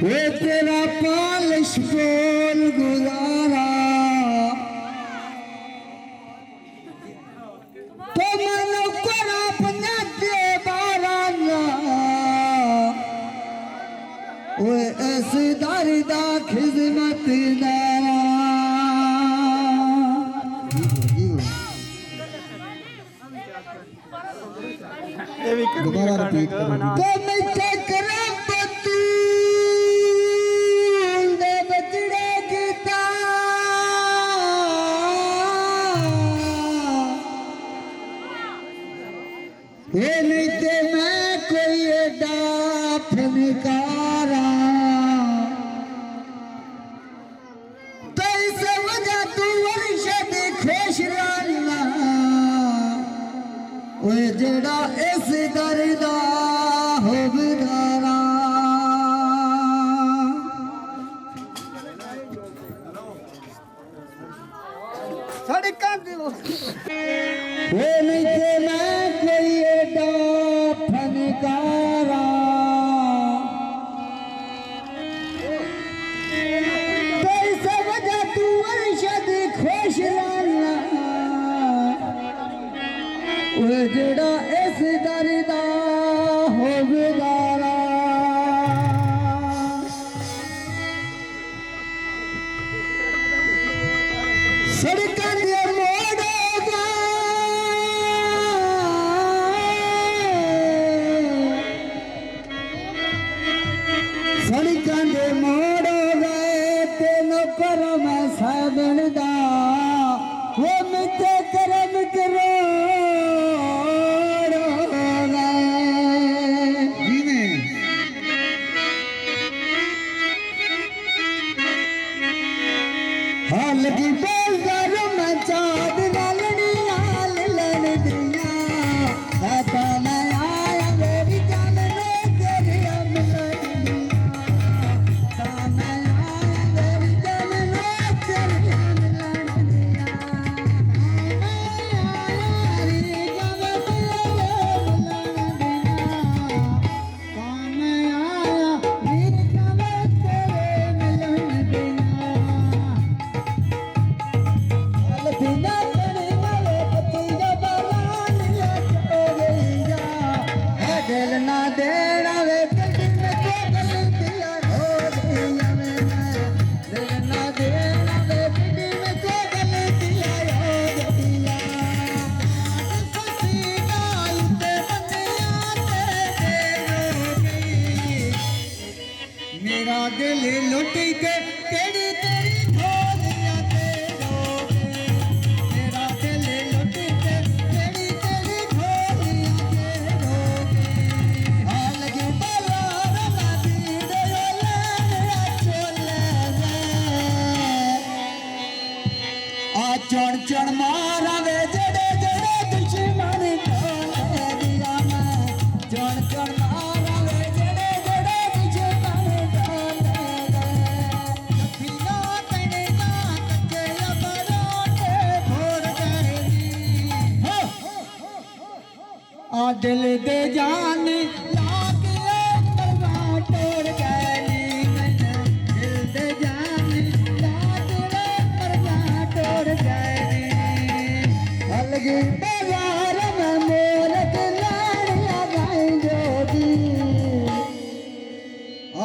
वो तेरा पालिश बोल गुजारा तो मनो करा पंजाबी बाराना वो ऐसी दारिदा खिदमत दारा दोबारा रिपीट करो। तो मैं चक्र पत्ती दे बजड़े गीता ये नहीं ते मैं कोई एडा फनकारा तो इस वजह तू वर्षद खुश रहना ओए जेड़ा इस दरदा हो बिदारा सड़का वो नहीं ते मैं कोई एडा फनकारा तो इस वजह तू वर्षद खुश रहना वो जेड़ा इस दरदा हो बिदारा सड़ਕਾਂ ਦੇ ਮੋੜੋਗਾ ਸੜਕਾਂ ਦੇ ਮੋੜੋਗਾ ਤੇ ਨੌਕਰ ਮੈਂ ਸਾਬਣ ਦਾ ਉਹ ਮਿੱਥੇ ਕਰਮ ਕਰੋ लगी बेजार में चाँद लालनी लाल लन दिया ऐसा मैं आया मेरी जान ने तेरी अमलनिया ऐसा मैं आया मेरी जान ने तेरी अमलनिया मेरी जान मैं आया मेरी जान तेरे मिलन दिया बिना करने वाले पतिया बालान लटो गईया है दिल ना देना वे दिल में को गलतियां हो गईया दिल ना देना वे दिल में को गलतियां हो गईया ससीना इते बंदियां ते हो गई मेरा दिल लुट के तेरी तेरी खोलियां ते चढ़ चढ़ मारा वे जड़े जड़े दुश्मन ढोले दिया मैं चढ़ चढ़ मारा वे जड़े जड़े दुश्मन ढोले लखिया तने ना कच्चे बरोटे भोर गई आ दिल दे जान लाके परवाह तोड़ गई दिल दे जान लाके परवाह तोड़ गई अलगी बाजार में मोरत लाड़िया गाई जोगी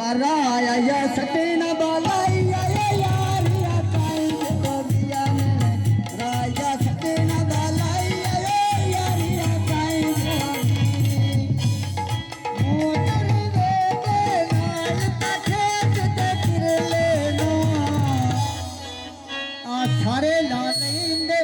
और आया या सटीना बालाई या यारिया गाई जोगिया में राजा सटीना बालाई या यारिया गाई जोगी मोटर दे नाल खेत ते किरले नो आ सारे लालेंदे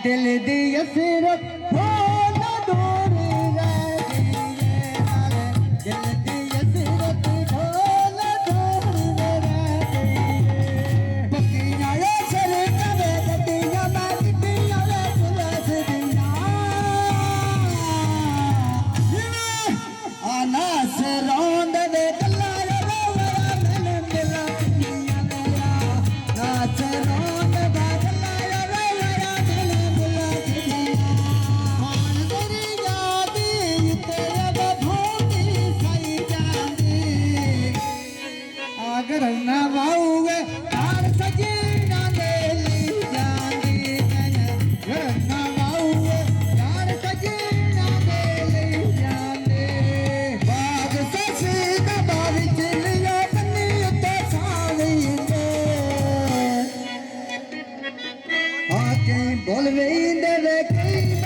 दिल दी असरत हो न दो कहीं बोल रही दे कहीं